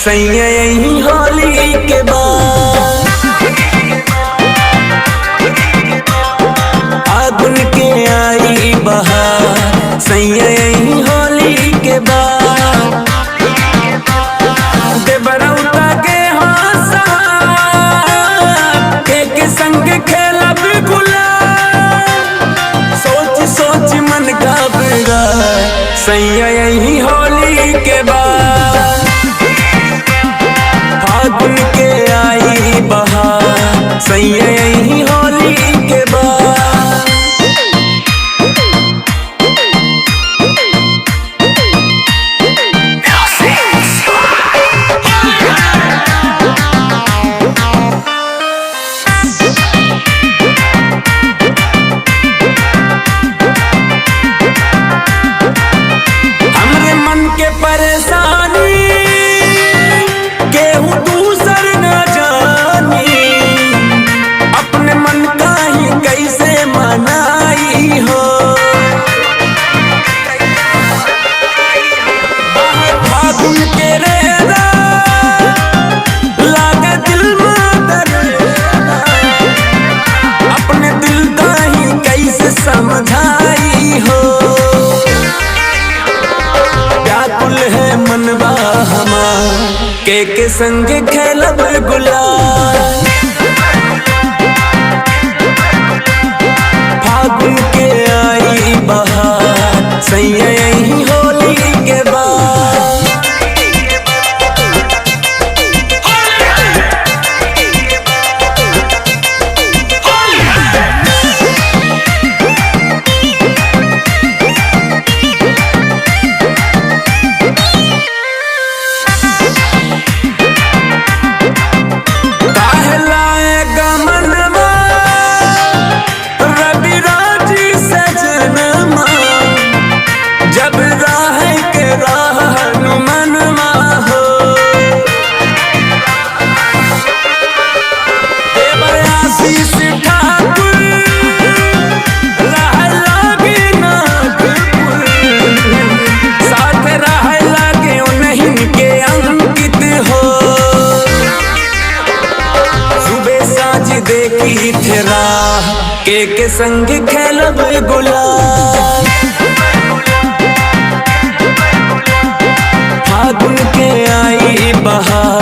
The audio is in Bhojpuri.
सैया यही होली के बाद फागुन के आई बहार। सैया यही होली के बाद देवरौता के हाथ के संग खेलब गुलाल। सोच सोच मन घबरा सैया यही होली के बाद फागुन के आई बहार। सैया यही होली के बाद हमरे मन के परेशानी केहू दूसर न जानी। अपने मन का ही कैसे मनाई हो। फागुन के रेला लागे दिल में दर्द। अपने दिल का ही कैसे समझाई हो। व्याकुल है मनवा हमार के संग खेलब गुलाल। फागुन के आई बहार। सैया यही होली के बाद जब राह के राह मनवा हो। आशीष ठाकुर रह लागे नागपुर। साथ रह लागे उन्हीं के अंकित हो। सुबह साँझ देखी ठेरा के संग खेलब गुलाल। फागुन के आई बहार।